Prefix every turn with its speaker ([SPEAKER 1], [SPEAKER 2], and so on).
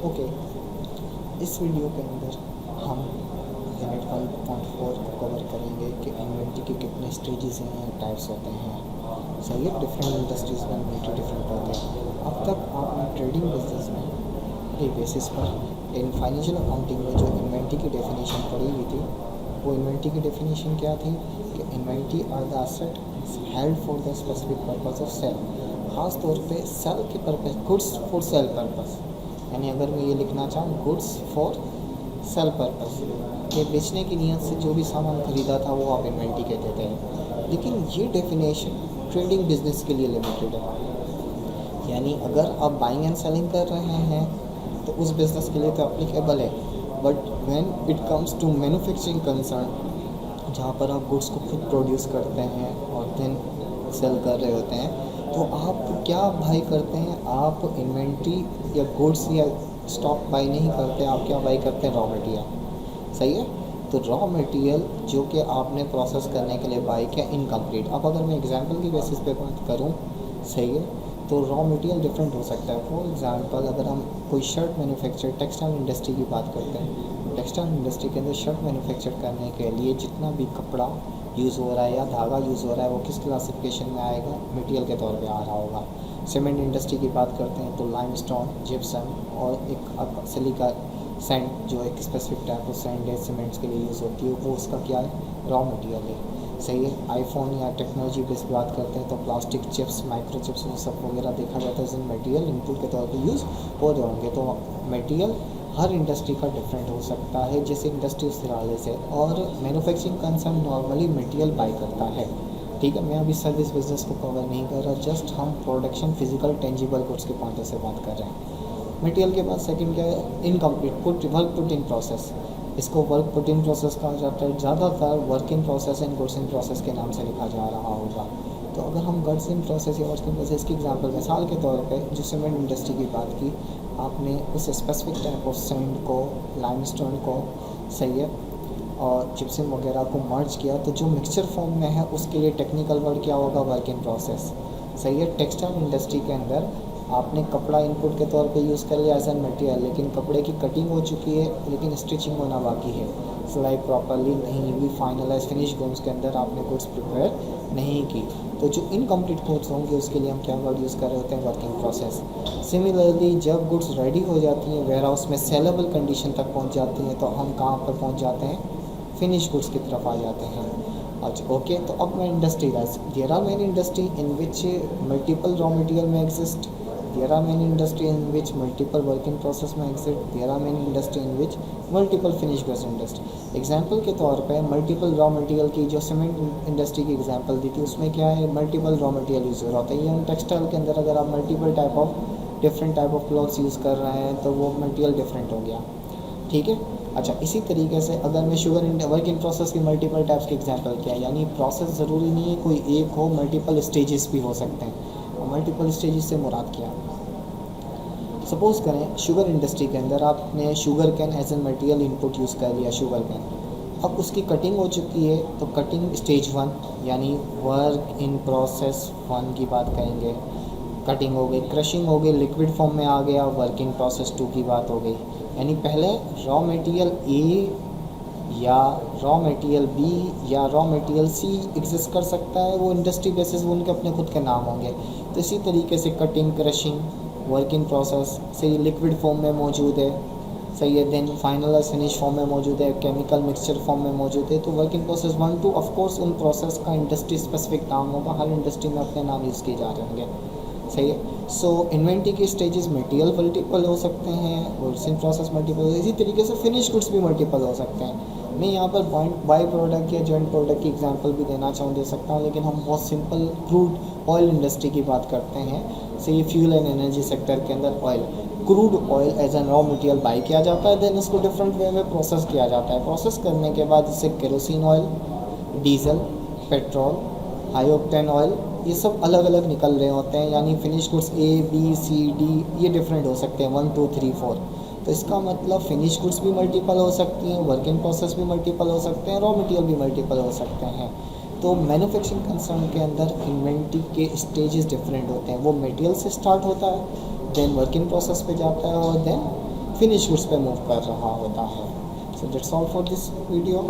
[SPEAKER 1] Okay, इस video के अंदर हम यूनिट 1.4 को कवर करेंगे कि इन्वेंट्री के कितने स्टेजेस हैं, टाइप्स होते हैं। सही है, डिफरेंट इंडस्ट्रीज़ में इन्वेंट्री डिफरेंट होते हैं। अब तक आपने ट्रेडिंग बिजनेस में के बेसिस पर इन फाइनेंशियल अकाउंटिंग में जो इन्वेंट्री की डेफिनेशन पढ़ी हुई थी, वो इन्वेंट्री की डेफिनेशन क्या थी कि inventory are the asset held for the specific purpose of sale. ख़ास तौर पे सेल के purpose, goods for sale purpose, यानी अगर मैं ये लिखना चाहूँ गुड्स फॉर सेल पर्पस, के बेचने की नीयत से जो भी सामान खरीदा था वो आप इन्वेंट्री कहते थे। लेकिन ये डेफिनेशन ट्रेडिंग बिजनेस के लिए लिमिटेड है, यानी अगर आप बाइंग एंड सेलिंग कर रहे हैं तो उस बिज़नेस के लिए तो अप्लीकेबल है। But when it comes to manufacturing concern, जहाँ पर आप गुड्स को खुद प्रोड्यूस करते हैं और देन सेल कर रहे होते हैं, तो आप क्या बाई करते हैं? आप इन्वेंट्री या गुड्स या स्टॉक बाई नहीं करते, आप क्या बाई करते हैं? Raw material. सही है, तो रॉ मटेरियल जो कि आपने प्रोसेस करने के लिए बाई किया इनकम्प्लीट। अब अगर मैं एग्जांपल की बेसिस पे बात करूं, सही है, तो रॉ मटेरियल डिफरेंट हो सकता है। फॉर एग्जांपल अगर हम कोई शर्ट मैन्युफैक्चर, टेक्सटाइल इंडस्ट्री की बात करते हैं, टेक्सटाइल इंडस्ट्री के अंदर शर्ट मैन्युफैक्चर करने के लिए जितना भी कपड़ा यूज़ हो रहा है या धागा यूज़ हो रहा है वो किस क्लासिफिकेशन में आएगा? मटेरियल के तौर पे आ रहा होगा। सीमेंट इंडस्ट्री की बात करते हैं तो लाइमस्टोन, जिप्सम और एक सिलिका सैंड, जो एक स्पेसिफिक टाइप ऑफ सैंड है सीमेंट्स के लिए यूज़ होती है, वो उसका क्या है? रॉ मटेरियल है। सही है, आईफोन या टेक्नोलॉजी बेस बात करते हैं तो प्लास्टिक चिप्स, माइक्रो चिप्स, वो सब वगैरह देखा जाता है जिन मटेरियल इनपुट के तौर पे यूज़ हो रहे होंगे। तो मटेरियल हर इंडस्ट्री का डिफरेंट हो सकता है, जैसे इंडस्ट्री उस हवाले से। और manufacturing concern normally material by करता है। ठीक है, मैं अभी सर्विस बिजनेस को कवर नहीं कर रहा, जस्ट हम प्रोडक्शन फिजिकल टेंजिबल गुड्स के पॉइंट से बात कर रहे हैं। मटेरियल के बाद सेकंड क्या है? Incomplete put, work put in process. इसको वर्क पुट इन प्रोसेस कहा जाता है। ज़्यादातर work in process and goods in process के नाम से लिखा जा रहा होगा। तो अगर हम गुड्स इन प्रोसेस या वर्क इन प्रोसेस की एग्जांपल मिसाल के तौर पे जो सीमेंट इंडस्ट्री की बात की, आपने उस स्पेसिफिक टाइप ऑफ सैंड को, लाइमस्टोन को, सही है, और जिप्सम वगैरह को मर्ज किया, तो जो मिक्सचर फॉर्म में है उसके लिए टेक्निकल वर्ड क्या होगा? Work in process. सही है, टेक्सटाइल इंडस्ट्री के अंदर आपने कपड़ा इनपुट के तौर पे यूज़ कर लिया एज एन मटेरियल, लेकिन कपड़े की कटिंग हो चुकी है लेकिन स्टिचिंग होना बाकी है, सिलाई प्रॉपरली नहीं हुई, फाइनलाइज फिनिश गुड्स के अंदर आपने गुड्स प्रिपेयर नहीं की, तो जो इनकम्प्लीट गुड्स होंगे उसके लिए हम क्या वर्ड यूज़ कर रहे होते हैं? Working process. सिमिलरली जब गुड्स रेडी हो जाती हैं, वेयर हाउस में सेलेबल कंडीशन तक पहुंच जाती हैं, तो हम कहाँ पर पहुंच जाते हैं? फिनिश गुड्स की तरफ आ जाते हैं। अच्छा, ओके, तो अब मैं industry there are many industry in which multiple raw material में exist, there are many industry in which multiple work in process में exist, there are many industry in which multiple finished goods industry। Example के तौर पे multiple raw material की जो cement industry की example दी थी, उसमें क्या है? मल्टीपल रॉ मटेरियल यूज़ हो रहा होता है। ये टेक्सटाइल के अंदर अगर आप multiple type of different type of clothes use कर रहे हैं तो वो मटेरियल डिफरेंट हो गया। ठीक है, अच्छा, इसी तरीके से अगर मैं शुगर वर्क इन प्रोसेस की मल्टीपल टाइप्स की एग्जांपल किया, यानी प्रोसेस ज़रूरी नहीं है कोई एक हो, मल्टीपल स्टेजेस भी हो सकते हैं। और मल्टीपल स्टेजेस से मुराद क्या? सपोज़ करें शुगर इंडस्ट्री के अंदर आपने sugar cane as an material input use कर लिया, शुगर कैन, अब उसकी कटिंग हो चुकी है, तो कटिंग स्टेज 1 यानी वर्क इन प्रोसेस 1 की बात करेंगे। कटिंग हो गई, क्रशिंग हो गई, लिक्विड फॉर्म में आ गया, वर्क इन प्रोसेस 2 की बात हो गई। यानी पहले रॉ मटेरियल ए या रॉ मटेरियल बी या रॉ मटेरियल सी एग्जिस्ट कर सकता है, वो इंडस्ट्री बेसिस वो उनके अपने खुद के नाम होंगे। तो इसी तरीके से cutting, crushing, work in process से लिक्विड फॉर्म में मौजूद है, सही है, देन फाइनल फिनिश फॉर्म में मौजूद है, केमिकल मिक्सचर फॉर्म में मौजूद है। तो work in process 1 2 of course उन प्रोसेस का इंडस्ट्री स्पेसिफिक नाम होगा, हर इंडस्ट्री में अपने नाम यूज़ किए जा रहे होंगे। सही है, सो इन्वेंट्री के स्टेजेस मटेरियल मल्टीपल हो सकते हैं, वर्क इन प्रोसेस मल्टीपल, इसी तरीके से फिनिश गुड्स भी मल्टीपल हो सकते हैं। मैं यहाँ पर बाई प्रोडक्ट या जॉइंट प्रोडक्ट की एग्जांपल भी देना चाहूँ, दे सकता हूँ, लेकिन हम बहुत सिंपल क्रूड ऑयल इंडस्ट्री की बात करते हैं। से ये फ्यूल एंड एनर्जी सेक्टर के अंदर oil, crude oil as an raw material buy किया जाता है, देन इसको डिफरेंट वे में प्रोसेस किया जाता है। प्रोसेस करने के बाद इससे kerosene oil, diesel, petrol, high octane oil, ये सब अलग अलग निकल रहे होते हैं। यानी finish goods A B C D ये डिफरेंट हो सकते हैं, 1 2 3 4। तो इसका मतलब फिनिश गुड्स भी मल्टीपल हो सकती हैं, वर्क इन प्रोसेस भी मल्टीपल हो सकते हैं, रॉ मटेरियल भी मल्टीपल हो सकते हैं। तो मैन्युफैक्चरिंग कंसर्न के अंदर इन्वेंट्री के स्टेजेस डिफरेंट होते हैं। वो मटेरियल से स्टार्ट होता है, देन वर्क इन प्रोसेस पे जाता है और देन फिनिश गुड्स पे मूव कर रहा होता है. So that's all for this video.